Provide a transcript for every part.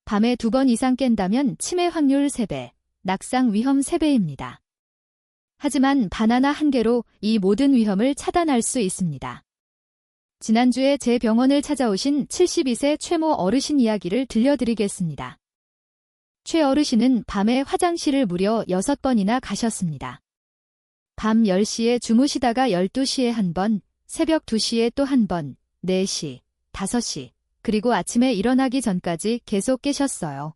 밤에 2번 이상 깬다면 치매 확률 3배, 낙상 위험 3배입니다. 하지만 바나나 한 개로 이 모든 위험을 차단할 수 있습니다. 지난주에 제 병원을 찾아오신 72세 최모 어르신 이야기를 들려드리겠습니다. 최 어르신은 밤에 화장실을 무려 6번이나 가셨습니다. 밤 10시에 주무시다가 12시에 한 번, 새벽 2시에 또 한 번, 4시, 5시, 그리고 아침에 일어나기 전까지 계속 깨셨어요.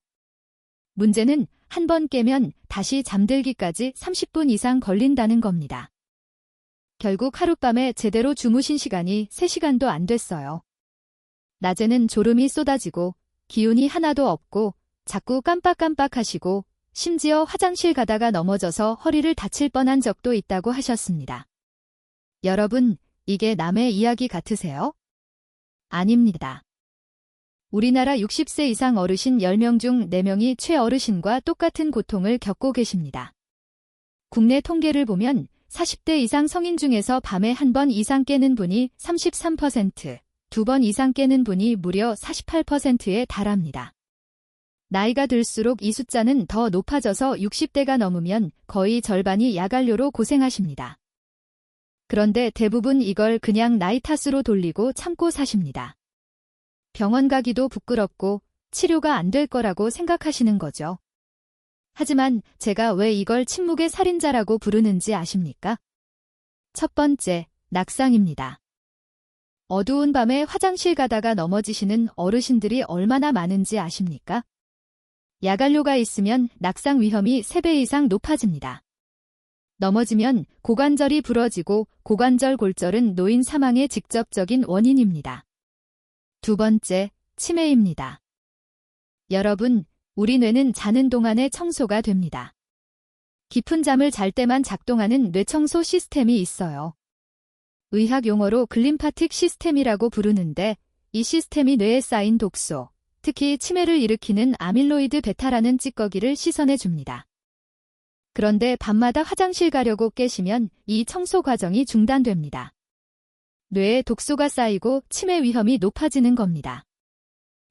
문제는 한 번 깨면 다시 잠들기까지 30분 이상 걸린다는 겁니다. 결국 하룻밤에 제대로 주무신 시간이 3시간도 안 됐어요. 낮에는 졸음이 쏟아지고 기운이 하나도 없고 자꾸 깜빡깜빡하시고 심지어 화장실 가다가 넘어져서 허리를 다칠 뻔한 적도 있다고 하셨습니다. 여러분, 이게 남의 이야기 같으세요? 아닙니다. 우리나라 60세 이상 어르신 10명 중 4명이 최 어르신과 똑같은 고통을 겪고 계십니다. 국내 통계를 보면 40대 이상 성인 중에서 밤에 한 번 이상 깨는 분이 33%, 2번 이상 깨는 분이 무려 48%에 달합니다. 나이가 들수록 이 숫자는 더 높아져서 60대가 넘으면 거의 절반이 야간료로 고생하십니다. 그런데 대부분 이걸 그냥 나이 탓으로 돌리고 참고 사십니다. 병원 가기도 부끄럽고 치료가 안 될 거라고 생각하시는 거죠. 하지만 제가 왜 이걸 침묵의 살인자라고 부르는지 아십니까? 첫 번째, 낙상입니다. 어두운 밤에 화장실 가다가 넘어지시는 어르신들이 얼마나 많은지 아십니까? 야간료가 있으면 낙상 위험이 3배 이상 높아집니다. 넘어지면 고관절이 부러지고 고관절 골절은 노인 사망의 직접적인 원인입니다. 두 번째, 치매입니다. 여러분, 우리 뇌는 자는 동안에 청소가 됩니다. 깊은 잠을 잘 때만 작동하는 뇌청소 시스템이 있어요. 의학 용어로 글림파틱 시스템이라고 부르는데 이 시스템이 뇌에 쌓인 독소, 특히 치매를 일으키는 아밀로이드 베타라는 찌꺼기를 씻어내줍니다. 그런데 밤마다 화장실 가려고 깨시면 이 청소 과정이 중단됩니다. 뇌에 독소가 쌓이고 치매 위험이 높아지는 겁니다.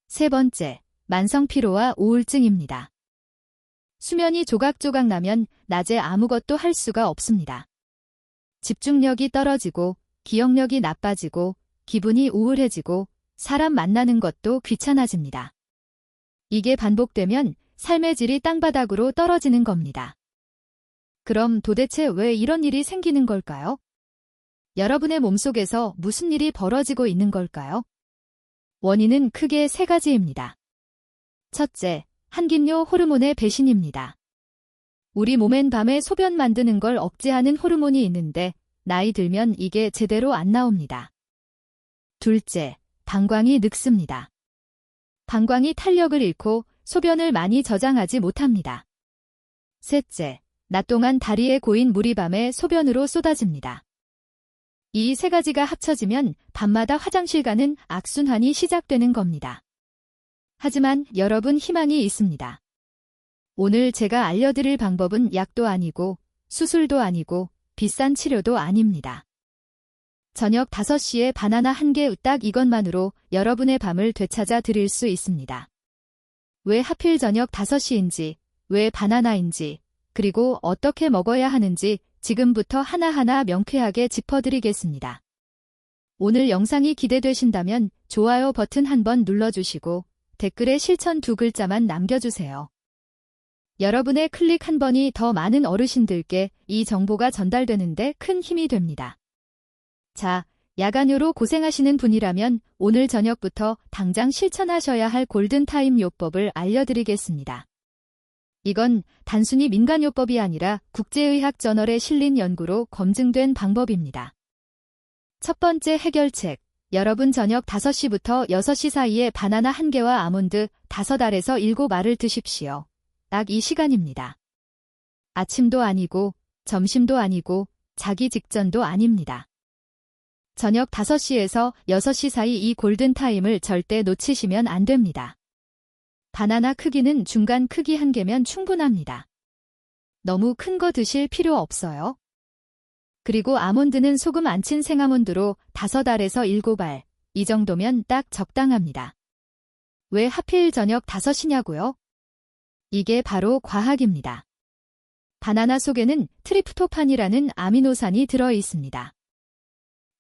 세 번째, 만성 피로와 우울증입니다. 수면이 조각조각 나면 낮에 아무것도 할 수가 없습니다. 집중력이 떨어지고 기억력이 나빠지고 기분이 우울해지고 사람 만나는 것도 귀찮아집니다. 이게 반복되면 삶의 질이 땅바닥으로 떨어지는 겁니다. 그럼 도대체 왜 이런 일이 생기는 걸까요? 여러분의 몸속에서 무슨 일이 벌어지고 있는 걸까요? 원인은 크게 3가지입니다. 첫째, 항긴료 호르몬의 배신입니다. 우리 몸엔 밤에 소변 만드는 걸 억제하는 호르몬이 있는데 나이 들면 이게 제대로 안 나옵니다. 둘째, 방광이 늙습니다. 방광이 탄력을 잃고 소변을 많이 저장하지 못합니다. 셋째, 낮 동안 다리에 고인 물이 밤에 소변으로 쏟아집니다. 이 3가지가 합쳐지면 밤마다 화장실 가는 악순환이 시작되는 겁니다. 하지만 여러분, 희망이 있습니다. 오늘 제가 알려드릴 방법은 약도 아니고 수술도 아니고 비싼 치료도 아닙니다. 저녁 5시에 바나나 한 개 딱 이것만으로 여러분의 밤을 되찾아 드릴 수 있습니다. 왜 하필 저녁 5시인지, 왜 바나나인지, 그리고 어떻게 먹어야 하는지 지금부터 하나하나 명쾌하게 짚어드리겠습니다. 오늘 영상이 기대되신다면 좋아요 버튼 한번 눌러주시고 댓글에 실천 2글자만 남겨주세요. 여러분의 클릭 한 번이 더 많은 어르신들께 이 정보가 전달되는데 큰 힘이 됩니다. 자, 야간요로 고생하시는 분이라면 오늘 저녁부터 당장 실천하셔야 할 골든타임 요법을 알려드리겠습니다. 이건 단순히 민간요법이 아니라 국제의학 저널에 실린 연구로 검증된 방법입니다. 첫 번째 해결책, 여러분 저녁 5시부터 6시 사이에 바나나 한 개와 아몬드 5알에서 7알을 드십시오. 딱 이 시간입니다. 아침도 아니고 점심도 아니고 자기 직전도 아닙니다. 저녁 5시에서 6시 사이 이 골든타임을 절대 놓치시면 안 됩니다. 바나나 크기는 중간 크기 1개면 충분합니다. 너무 큰 거 드실 필요 없어요. 그리고 아몬드는 소금 안 친 생아몬드로 5알에서 7알, 이 정도면 딱 적당합니다. 왜 하필 저녁 5시냐고요? 이게 바로 과학입니다. 바나나 속에는 트립토판이라는 아미노산이 들어 있습니다.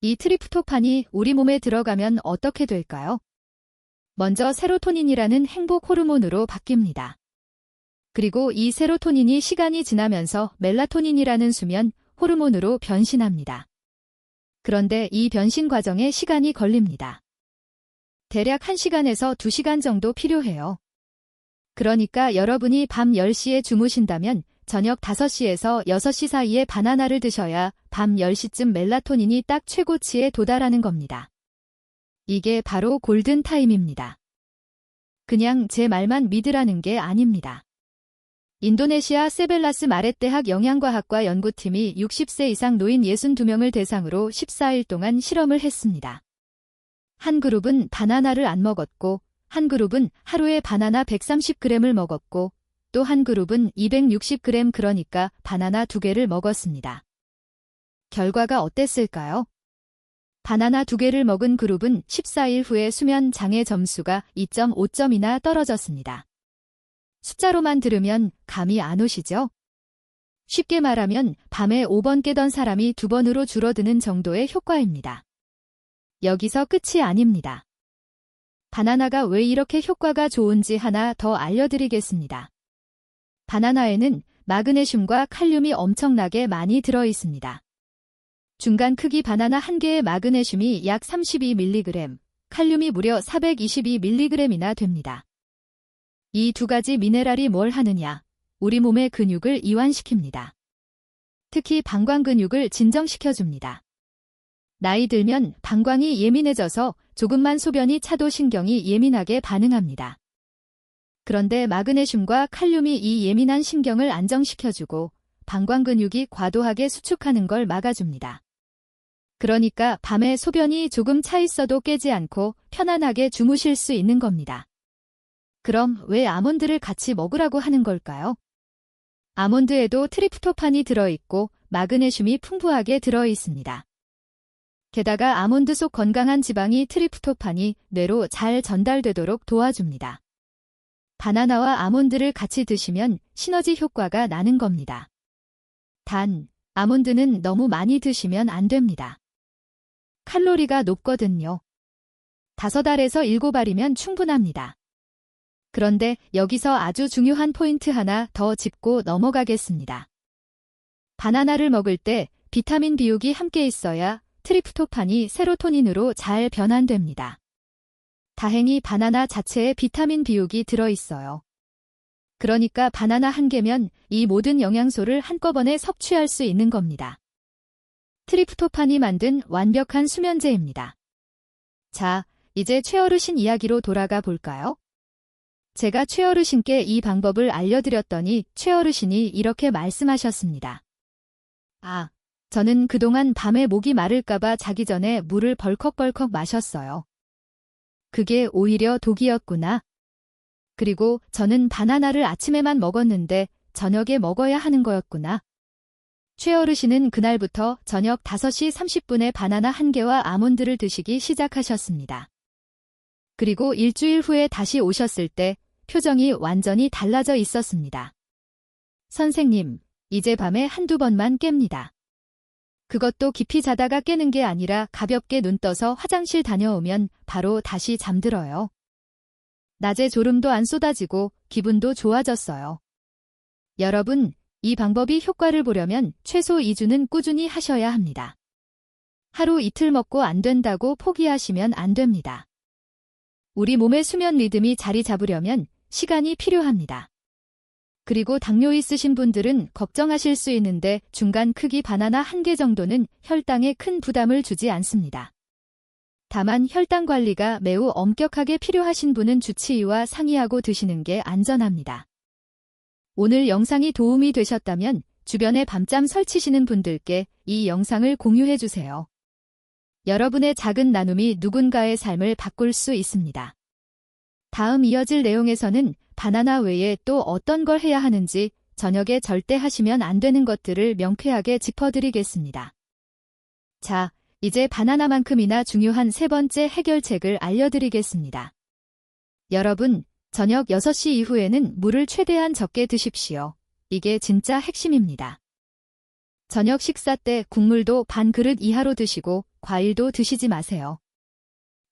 이 트립토판이 우리 몸에 들어가면 어떻게 될까요? 먼저 세로토닌이라는 행복 호르몬으로 바뀝니다. 그리고 이 세로토닌이 시간이 지나면서 멜라토닌이라는 수면 호르몬으로 변신합니다. 그런데 이 변신 과정에 시간이 걸립니다. 대략 1시간에서 2시간 정도 필요해요. 그러니까 여러분이 밤 10시에 주무신다면 저녁 5시에서 6시 사이에 바나나를 드셔야 밤 10시쯤 멜라토닌이 딱 최고치에 도달하는 겁니다. 이게 바로 골든타임입니다. 그냥 제 말만 믿으라는 게 아닙니다. 인도네시아 세벨라스 마렛 대학 영양과학과 연구팀이 60세 이상 노인 62명을 대상으로 14일 동안 실험을 했습니다. 한 그룹은 바나나를 안 먹었고, 한 그룹은 하루에 바나나 130g을 먹었고, 또 한 그룹은 260g 그러니까 바나나 2개를 먹었습니다. 결과가 어땠을까요? 바나나 2개를 먹은 그룹은 14일 후에 수면 장애 점수가 2.5점이나 떨어졌습니다. 숫자로만 들으면 감이 안 오시죠? 쉽게 말하면 밤에 5번 깨던 사람이 2번으로 줄어드는 정도의 효과입니다. 여기서 끝이 아닙니다. 바나나가 왜 이렇게 효과가 좋은지 하나 더 알려드리겠습니다. 바나나에는 마그네슘과 칼륨이 엄청나게 많이 들어 있습니다. 중간 크기 바나나 한 개의 마그네슘이 약 32mg, 칼륨이 무려 422mg이나 됩니다. 이 두 가지 미네랄이 뭘 하느냐? 우리 몸의 근육을 이완시킵니다. 특히 방광 근육을 진정시켜줍니다. 나이 들면 방광이 예민해져서 조금만 소변이 차도 신경이 예민하게 반응합니다. 그런데 마그네슘과 칼륨이 이 예민한 신경을 안정시켜주고 방광 근육이 과도하게 수축하는 걸 막아줍니다. 그러니까 밤에 소변이 조금 차 있어도 깨지 않고 편안하게 주무실 수 있는 겁니다. 그럼 왜 아몬드를 같이 먹으라고 하는 걸까요? 아몬드에도 트립토판이 들어있고 마그네슘이 풍부하게 들어있습니다. 게다가 아몬드 속 건강한 지방이 트립토판이 뇌로 잘 전달되도록 도와줍니다. 바나나와 아몬드를 같이 드시면 시너지 효과가 나는 겁니다. 단, 아몬드는 너무 많이 드시면 안 됩니다. 칼로리가 높거든요. 5알에서 7알이면 충분합니다. 그런데 여기서 아주 중요한 포인트 하나 더 짚고 넘어가겠습니다. 바나나를 먹을 때 비타민 B6이 함께 있어야 트립토판이 세로토닌으로 잘 변환됩니다. 다행히 바나나 자체에 비타민 B6이 들어있어요. 그러니까 바나나 한 개면 이 모든 영양소를 한꺼번에 섭취할 수 있는 겁니다. 트립토판이 만든 완벽한 수면제입니다. 자, 이제 최어르신 이야기로 돌아가 볼까요? 제가 최어르신께 이 방법을 알려드렸더니 최어르신이 이렇게 말씀하셨습니다. 아, 저는 그동안 밤에 목이 마를까봐 자기 전에 물을 벌컥벌컥 마셨어요. 그게 오히려 독이었구나. 그리고 저는 바나나를 아침에만 먹었는데 저녁에 먹어야 하는 거였구나. 최어르신은 그날부터 저녁 5시 30분에 바나나 한 개와 아몬드를 드시기 시작하셨습니다. 그리고 일주일 후에 다시 오셨을 때 표정이 완전히 달라져 있었습니다. 선생님, 이제 밤에 한두 번만 깹니다. 그것도 깊이 자다가 깨는 게 아니라 가볍게 눈 떠서 화장실 다녀오면 바로 다시 잠들어요. 낮에 졸음도 안 쏟아지고 기분도 좋아졌어요. 여러분, 이 방법이 효과를 보려면 최소 2주는 꾸준히 하셔야 합니다. 하루 이틀 먹고 안 된다고 포기하시면 안 됩니다. 우리 몸의 수면 리듬이 자리 잡으려면 시간이 필요합니다. 그리고 당뇨 있으신 분들은 걱정하실 수 있는데 중간 크기 바나나 한 개 정도는 혈당에 큰 부담을 주지 않습니다. 다만 혈당 관리가 매우 엄격하게 필요하신 분은 주치의와 상의하고 드시는 게 안전합니다. 오늘 영상이 도움이 되셨다면 주변에 밤잠 설치시는 분들께 이 영상을 공유해 주세요. 여러분의 작은 나눔이 누군가의 삶을 바꿀 수 있습니다. 다음 이어질 내용에서는 바나나 외에 또 어떤 걸 해야 하는지 저녁에 절대 하시면 안 되는 것들을 명쾌하게 짚어드리겠습니다. 자, 이제 바나나만큼이나 중요한 세 번째 해결책을 알려드리겠습니다. 여러분, 저녁 6시 이후에는 물을 최대한 적게 드십시오. 이게 진짜 핵심입니다. 저녁 식사 때 국물도 반 그릇 이하로 드시고 과일도 드시지 마세요.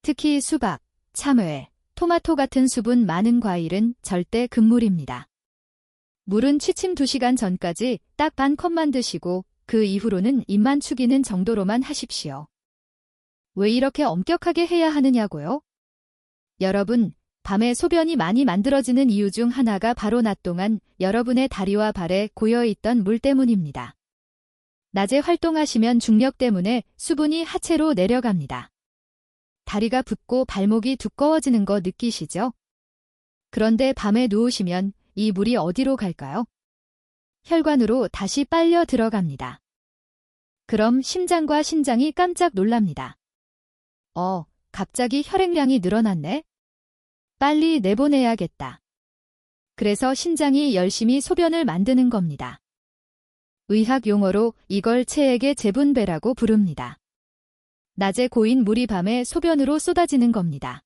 특히 수박, 참외, 토마토 같은 수분 많은 과일은 절대 금물입니다. 물은 취침 2시간 전까지 딱 반 컵만 드시고 그 이후로는 입만 축이는 정도로만 하십시오. 왜 이렇게 엄격하게 해야 하느냐고요? 여러분, 밤에 소변이 많이 만들어지는 이유 중 하나가 바로 낮 동안 여러분의 다리와 발에 고여있던 물 때문입니다. 낮에 활동하시면 중력 때문에 수분이 하체로 내려갑니다. 다리가 붓고 발목이 두꺼워지는 거 느끼시죠? 그런데 밤에 누우시면 이 물이 어디로 갈까요? 혈관으로 다시 빨려 들어갑니다. 그럼 심장과 신장이 깜짝 놀랍니다. 갑자기 혈액량이 늘어났네? 빨리 내보내야겠다. 그래서 신장이 열심히 소변을 만드는 겁니다. 의학 용어로 이걸 체액의 재분배라고 부릅니다. 낮에 고인 물이 밤에 소변으로 쏟아지는 겁니다.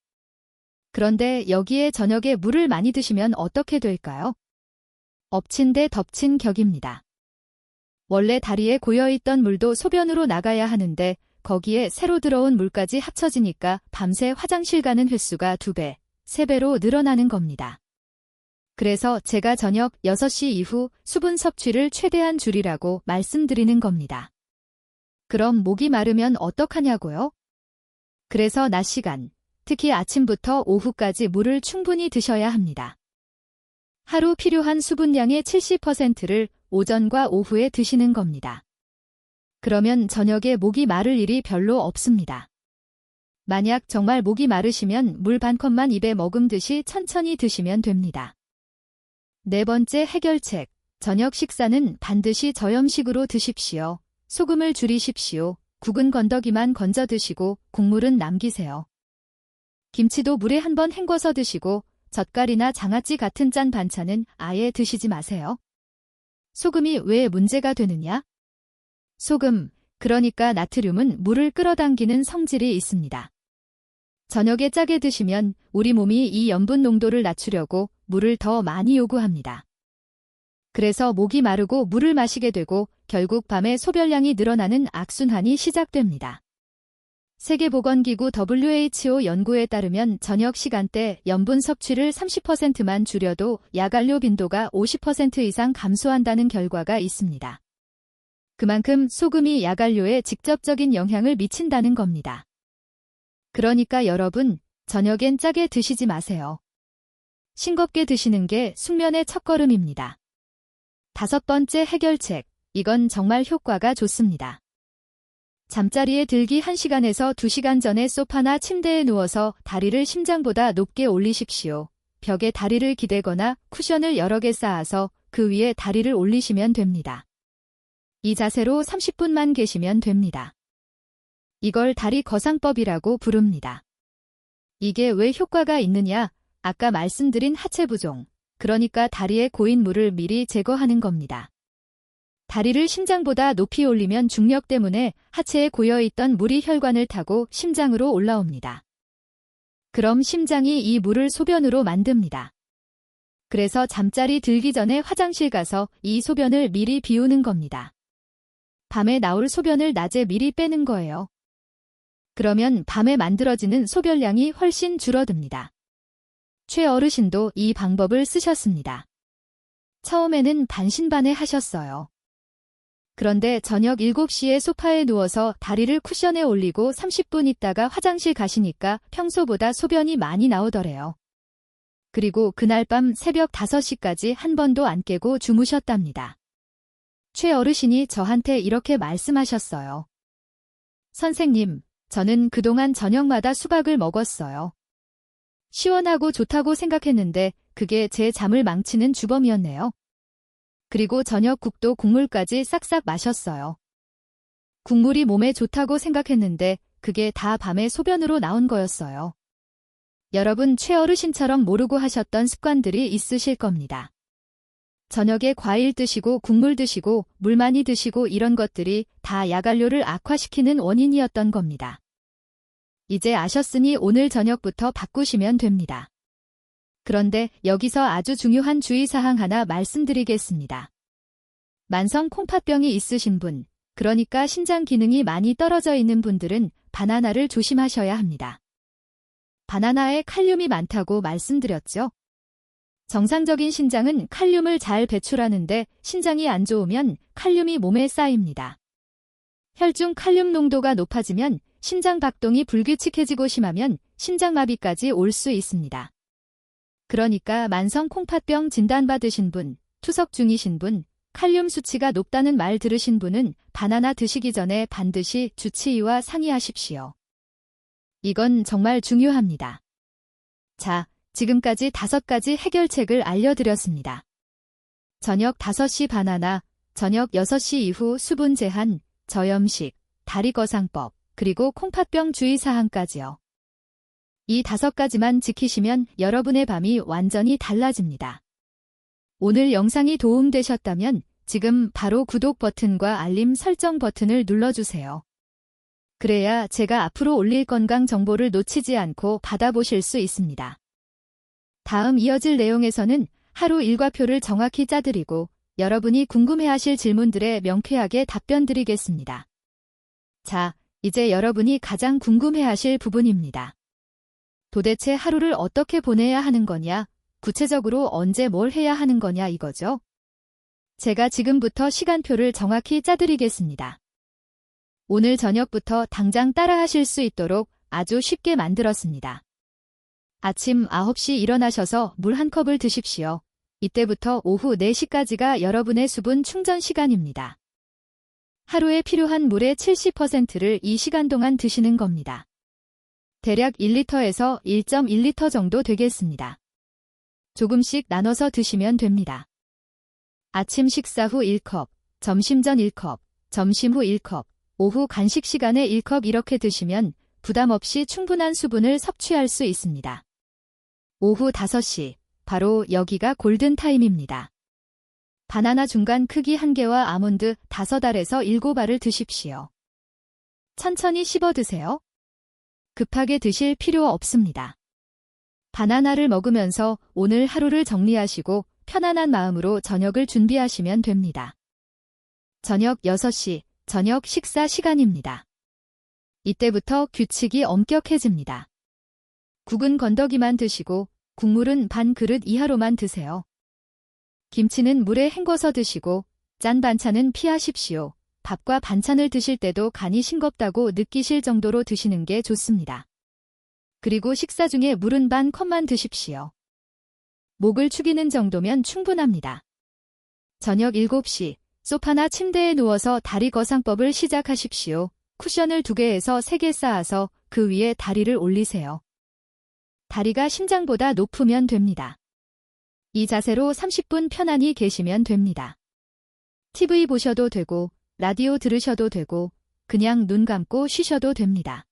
그런데 여기에 저녁에 물을 많이 드시면 어떻게 될까요? 엎친 데 덮친 격입니다. 원래 다리에 고여있던 물도 소변으로 나가야 하는데 거기에 새로 들어온 물까지 합쳐지니까 밤새 화장실 가는 횟수가 2배, 3배로 늘어나는 겁니다. 그래서 제가 저녁 6시 이후 수분 섭취를 최대한 줄이라고 말씀드리는 겁니다. 그럼 목이 마르면 어떡하냐고요? 그래서 낮 시간, 특히 아침부터 오후까지 물을 충분히 드셔야 합니다. 하루 필요한 수분량의 70%를 오전과 오후에 드시는 겁니다. 그러면 저녁에 목이 마를 일이 별로 없습니다. 만약 정말 목이 마르시면 물 반 컵만 입에 머금듯이 천천히 드시면 됩니다. 4번째 해결책, 저녁 식사는 반드시 저염식으로 드십시오. 소금을 줄이십시오. 국은 건더기만 건져 드시고 국물은 남기세요. 김치도 물에 한번 헹궈서 드시고 젓갈이나 장아찌 같은 짠 반찬은 아예 드시지 마세요. 소금이 왜 문제가 되느냐? 소금, 그러니까 나트륨은 물을 끌어당기는 성질이 있습니다. 저녁에 짜게 드시면 우리 몸이 이 염분 농도를 낮추려고 물을 더 많이 요구합니다. 그래서 목이 마르고 물을 마시게 되고 결국 밤에 소변량이 늘어나는 악순환이 시작됩니다. 세계보건기구 WHO 연구에 따르면 저녁 시간대 염분 섭취를 30%만 줄여도 야간료 빈도가 50% 이상 감소한다는 결과가 있습니다. 그만큼 소금이 야간료에 직접적인 영향을 미친다는 겁니다. 그러니까 여러분, 저녁엔 짜게 드시지 마세요. 싱겁게 드시는 게 숙면의 첫걸음입니다. 5번째 해결책, 이건 정말 효과가 좋습니다. 잠자리에 들기 1시간에서 2시간 전에 소파나 침대에 누워서 다리를 심장보다 높게 올리십시오. 벽에 다리를 기대거나 쿠션을 여러 개 쌓아서 그 위에 다리를 올리시면 됩니다. 이 자세로 30분만 계시면 됩니다. 이걸 다리 거상법이라고 부릅니다. 이게 왜 효과가 있느냐? 아까 말씀드린 하체 부종, 그러니까 다리에 고인 물을 미리 제거하는 겁니다. 다리를 심장보다 높이 올리면 중력 때문에 하체에 고여있던 물이 혈관을 타고 심장으로 올라옵니다. 그럼 심장이 이 물을 소변으로 만듭니다. 그래서 잠자리 들기 전에 화장실 가서 이 소변을 미리 비우는 겁니다. 밤에 나올 소변을 낮에 미리 빼는 거예요. 그러면 밤에 만들어지는 소변량이 훨씬 줄어듭니다. 최어르신도 이 방법을 쓰셨습니다. 처음에는 반신반의 하셨어요. 그런데 저녁 7시에 소파에 누워서 다리를 쿠션에 올리고 30분 있다가 화장실 가시니까 평소보다 소변이 많이 나오더래요. 그리고 그날 밤 새벽 5시까지 한 번도 안 깨고 주무셨답니다. 최어르신이 저한테 이렇게 말씀하셨어요. 선생님, 저는 그동안 저녁마다 수박을 먹었어요. 시원하고 좋다고 생각했는데 그게 제 잠을 망치는 주범이었네요. 그리고 저녁국도 국물까지 싹싹 마셨어요. 국물이 몸에 좋다고 생각했는데 그게 다 밤에 소변으로 나온 거였어요. 여러분 최어르신처럼 모르고 하셨던 습관들이 있으실 겁니다. 저녁에 과일 드시고 국물 드시고 물 많이 드시고 이런 것들이 다 야간료를 악화시키는 원인이었던 겁니다. 이제 아셨으니 오늘 저녁부터 바꾸시면 됩니다. 그런데 여기서 아주 중요한 주의사항 하나 말씀드리겠습니다. 만성 콩팥병이 있으신 분, 그러니까 신장 기능이 많이 떨어져 있는 분들은 바나나를 조심하셔야 합니다. 바나나에 칼륨이 많다고 말씀드렸죠? 정상적인 신장은 칼륨을 잘 배출하는데 신장이 안 좋으면 칼륨이 몸에 쌓입니다. 혈중 칼륨 농도가 높아지면 심장 박동이 불규칙해지고 심하면 심장마비까지 올 수 있습니다. 그러니까 만성 콩팥병 진단받으신 분, 투석 중이신 분, 칼륨 수치가 높다는 말 들으신 분은 바나나 드시기 전에 반드시 주치의와 상의하십시오. 이건 정말 중요합니다. 자, 지금까지 5가지 해결책을 알려드렸습니다. 저녁 5시 바나나, 저녁 6시 이후 수분 제한, 저염식, 다리거상법, 그리고 콩팥병 주의사항까지요. 이 5가지만 지키시면 여러분의 밤이 완전히 달라집니다. 오늘 영상이 도움되셨다면 지금 바로 구독 버튼과 알림 설정 버튼을 눌러주세요. 그래야 제가 앞으로 올릴 건강 정보를 놓치지 않고 받아보실 수 있습니다. 다음 이어질 내용에서는 하루 일과표를 정확히 짜드리고 여러분이 궁금해하실 질문들에 명쾌하게 답변 드리겠습니다. 자, 이제 여러분이 가장 궁금해하실 부분입니다. 도대체 하루를 어떻게 보내야 하는 거냐? 구체적으로 언제 뭘 해야 하는 거냐 이거죠? 제가 지금부터 시간표를 정확히 짜드리겠습니다. 오늘 저녁부터 당장 따라하실 수 있도록 아주 쉽게 만들었습니다. 아침 9시 일어나셔서 물 한 컵을 드십시오. 이때부터 오후 4시까지가 여러분의 수분 충전 시간입니다. 하루에 필요한 물의 70%를 이 시간 동안 드시는 겁니다. 대략 1리터에서 1.1리터 정도 되겠습니다. 조금씩 나눠서 드시면 됩니다. 아침 식사 후 1컵, 점심 전 1컵, 점심 후 1컵, 오후 간식 시간에 1컵 이렇게 드시면 부담 없이 충분한 수분을 섭취할 수 있습니다. 오후 5시, 바로 여기가 골든타임입니다. 바나나 중간 크기 1개와 아몬드 5알에서 7알을 드십시오. 천천히 씹어 드세요. 급하게 드실 필요 없습니다. 바나나를 먹으면서 오늘 하루를 정리하시고 편안한 마음으로 저녁을 준비하시면 됩니다. 저녁 6시, 저녁 식사 시간입니다. 이때부터 규칙이 엄격해집니다. 국은 건더기만 드시고 국물은 반 그릇 이하로만 드세요. 김치는 물에 헹궈서 드시고 짠 반찬은 피하십시오. 밥과 반찬을 드실 때도 간이 싱겁다고 느끼실 정도로 드시는 게 좋습니다. 그리고 식사 중에 물은 반 컵만 드십시오. 목을 축이는 정도면 충분합니다. 저녁 7시, 소파나 침대에 누워서 다리거상법을 시작하십시오. 쿠션을 2개에서 3개 쌓아서 그 위에 다리를 올리세요. 다리가 심장보다 높으면 됩니다. 이 자세로 30분 편안히 계시면 됩니다. TV 보셔도 되고, 라디오 들으셔도 되고, 그냥 눈 감고 쉬셔도 됩니다.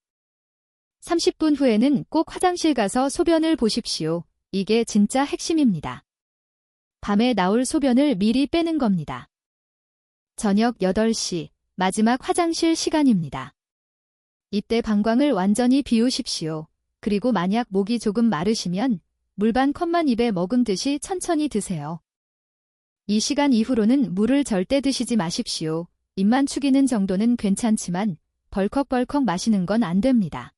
30분 후에는 꼭 화장실 가서 소변을 보십시오. 이게 진짜 핵심입니다. 밤에 나올 소변을 미리 빼는 겁니다. 저녁 8시, 마지막 화장실 시간입니다. 이때 방광을 완전히 비우십시오. 그리고 만약 목이 조금 마르시면 물 반 컵만 입에 머금듯이 천천히 드세요. 이 시간 이후로는 물을 절대 드시지 마십시오. 입만 축이는 정도는 괜찮지만 벌컥벌컥 마시는 건 안 됩니다.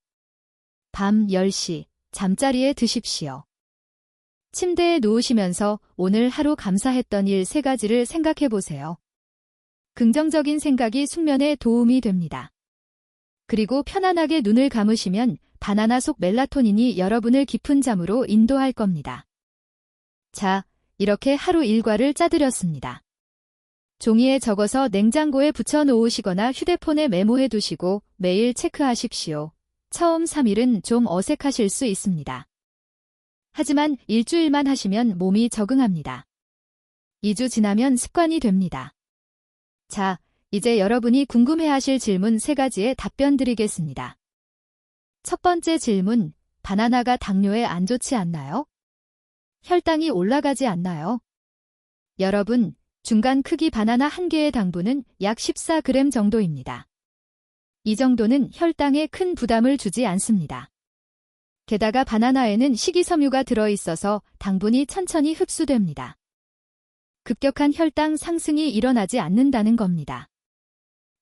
밤 10시, 잠자리에 드십시오. 침대에 누우시면서 오늘 하루 감사했던 일 3가지를 생각해 보세요. 긍정적인 생각이 숙면에 도움이 됩니다. 그리고 편안하게 눈을 감으시면 바나나 속 멜라토닌이 여러분을 깊은 잠으로 인도할 겁니다. 자, 이렇게 하루 일과를 짜드렸습니다. 종이에 적어서 냉장고에 붙여 놓으시거나 휴대폰에 메모해 두시고 매일 체크하십시오. 처음 3일은 좀 어색하실 수 있습니다. 하지만 일주일만 하시면 몸이 적응합니다. 2주 지나면 습관이 됩니다. 자, 이제 여러분이 궁금해하실 질문 3가지에 답변 드리겠습니다. 첫 번째 질문, 바나나가 당뇨에 안 좋지 않나요? 혈당이 올라가지 않나요? 여러분, 중간 크기 바나나 1개의 당분은 약 14g 정도입니다. 이 정도는 혈당에 큰 부담을 주지 않습니다. 게다가 바나나에는 식이섬유가 들어있어서 당분이 천천히 흡수됩니다. 급격한 혈당 상승이 일어나지 않는다는 겁니다.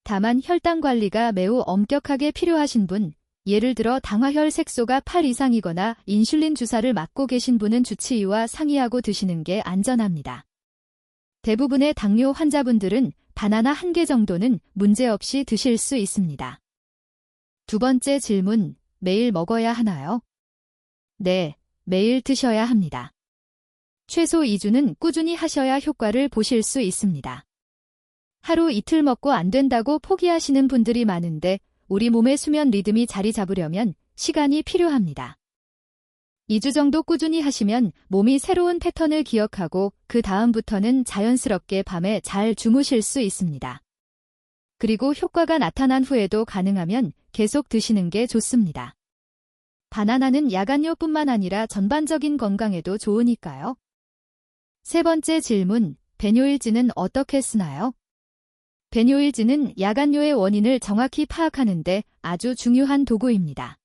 다만 혈당 관리가 매우 엄격하게 필요하신 분, 예를 들어 당화혈 색소가 8 이상이거나 인슐린 주사를 맞고 계신 분은 주치의와 상의하고 드시는 게 안전합니다. 대부분의 당뇨 환자분들은 바나나 1개 정도는 문제없이 드실 수 있습니다. 두 번째 질문, 매일 먹어야 하나요? 네, 매일 드셔야 합니다. 최소 2주는 꾸준히 하셔야 효과를 보실 수 있습니다. 하루 이틀 먹고 안 된다고 포기하시는 분들이 많은데 우리 몸의 수면 리듬이 자리 잡으려면 시간이 필요합니다. 2주 정도 꾸준히 하시면 몸이 새로운 패턴을 기억하고 그 다음부터는 자연스럽게 밤에 잘 주무실 수 있습니다. 그리고 효과가 나타난 후에도 가능하면 계속 드시는 게 좋습니다. 바나나는 야간요뿐만 아니라 전반적인 건강에도 좋으니까요. 세 번째 질문, 배뇨일지는 어떻게 쓰나요? 배뇨일지는 야간요의 원인을 정확히 파악하는데 아주 중요한 도구입니다.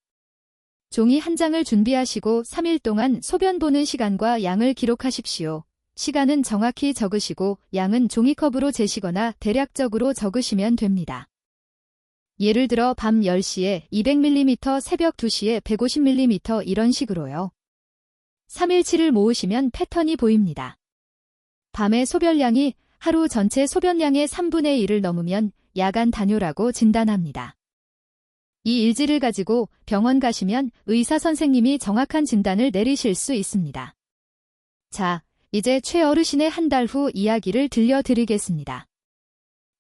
종이 한 장을 준비하시고 3일 동안 소변 보는 시간과 양을 기록하십시오. 시간은 정확히 적으시고 양은 종이컵으로 재시거나 대략적으로 적으시면 됩니다. 예를 들어 밤 10시에 200ml, 새벽 2시에 150ml 이런 식으로요. 3일치를 모으시면 패턴이 보입니다. 밤의 소변량이 하루 전체 소변량의 3분의 1을 넘으면 야간 단뇨라고 진단합니다. 이 일지를 가지고 병원 가시면 의사 선생님이 정확한 진단을 내리실 수 있습니다. 자, 이제 최 어르신의 한 달 후 이야기를 들려드리겠습니다.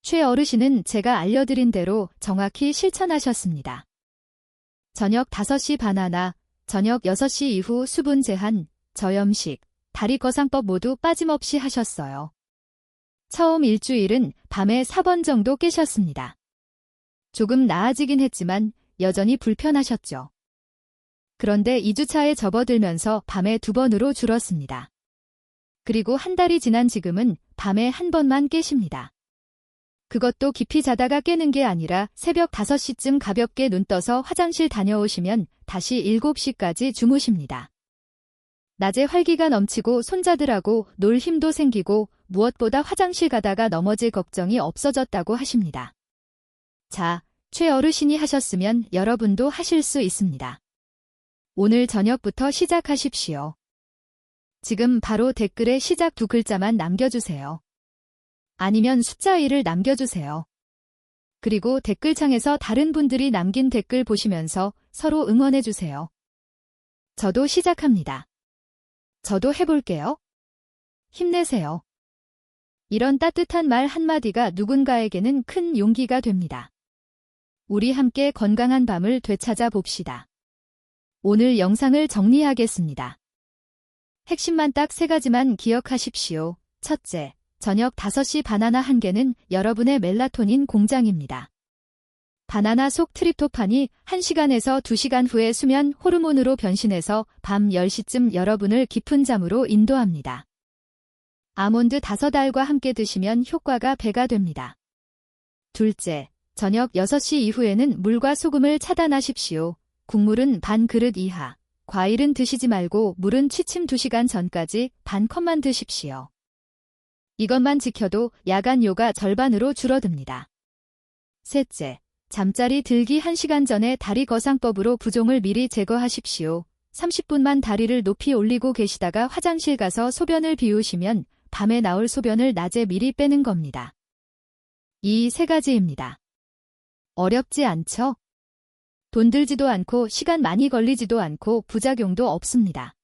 최 어르신은 제가 알려드린 대로 정확히 실천하셨습니다. 저녁 5시 바나나, 저녁 6시 이후 수분 제한, 저염식, 다리거상법 모두 빠짐없이 하셨어요. 처음 일주일은 밤에 4번 정도 깨셨습니다. 조금 나아지긴 했지만 여전히 불편하셨죠. 그런데 2주차에 접어들면서 밤에 2번으로 줄었습니다. 그리고 한 달이 지난 지금은 밤에 1번만 깨십니다. 그것도 깊이 자다가 깨는 게 아니라 새벽 5시쯤 가볍게 눈 떠서 화장실 다녀오시면 다시 7시까지 주무십니다. 낮에 활기가 넘치고 손자들하고 놀 힘도 생기고 무엇보다 화장실 가다가 넘어질 걱정이 없어졌다고 하십니다. 자, 최 어르신이 하셨으면 여러분도 하실 수 있습니다. 오늘 저녁부터 시작하십시오. 지금 바로 댓글에 시작 2글자만 남겨주세요. 아니면 숫자 1을 남겨주세요. 그리고 댓글창에서 다른 분들이 남긴 댓글 보시면서 서로 응원해주세요. 저도 시작합니다. 저도 해볼게요. 힘내세요. 이런 따뜻한 말 한마디가 누군가에게는 큰 용기가 됩니다. 우리 함께 건강한 밤을 되찾아 봅시다. 오늘 영상을 정리하겠습니다. 핵심만 딱 3가지만 기억하십시오. 첫째, 저녁 5시 바나나 1개는 여러분의 멜라토닌 공장입니다. 바나나 속 트립토판이 1시간에서 2시간 후에 수면 호르몬으로 변신해서 밤 10시쯤 여러분을 깊은 잠으로 인도합니다. 아몬드 5알과 함께 드시면 효과가 배가 됩니다. 둘째, 저녁 6시 이후에는 물과 소금을 차단하십시오. 국물은 반 그릇 이하, 과일은 드시지 말고 물은 취침 2시간 전까지 반 컵만 드십시오. 이것만 지켜도 야간요가 절반으로 줄어듭니다. 셋째, 잠자리 들기 1시간 전에 다리거상법으로 부종을 미리 제거하십시오. 30분만 다리를 높이 올리고 계시다가 화장실 가서 소변을 비우시면 밤에 나올 소변을 낮에 미리 빼는 겁니다. 이 3가지입니다. 어렵지 않죠? 돈 들지도 않고 시간 많이 걸리지도 않고 부작용도 없습니다.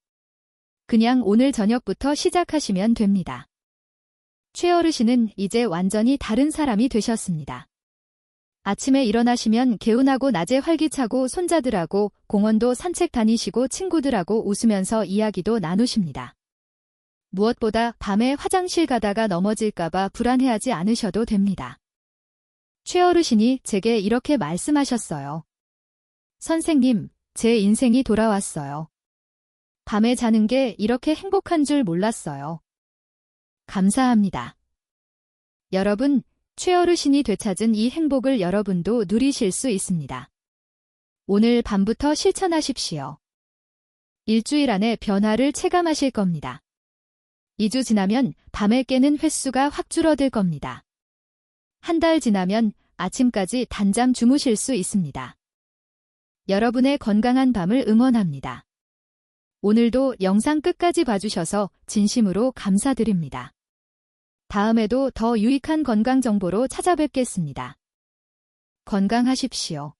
그냥 오늘 저녁부터 시작하시면 됩니다. 최 어르신은 이제 완전히 다른 사람이 되셨습니다. 아침에 일어나시면 개운하고 낮에 활기차고 손자들하고 공원도 산책 다니시고 친구들하고 웃으면서 이야기도 나누십니다. 무엇보다 밤에 화장실 가다가 넘어질까봐 불안해하지 않으셔도 됩니다. 최 어르신이 제게 이렇게 말씀하셨어요. 선생님, 제 인생이 돌아왔어요. 밤에 자는 게 이렇게 행복한 줄 몰랐어요. 감사합니다. 여러분, 최 어르신이 되찾은 이 행복을 여러분도 누리실 수 있습니다. 오늘 밤부터 실천하십시오. 일주일 안에 변화를 체감하실 겁니다. 2주 지나면 밤에 깨는 횟수가 확 줄어들 겁니다. 한 달 지나면 아침까지 단잠 주무실 수 있습니다. 여러분의 건강한 밤을 응원합니다. 오늘도 영상 끝까지 봐주셔서 진심으로 감사드립니다. 다음에도 더 유익한 건강 정보로 찾아뵙겠습니다. 건강하십시오.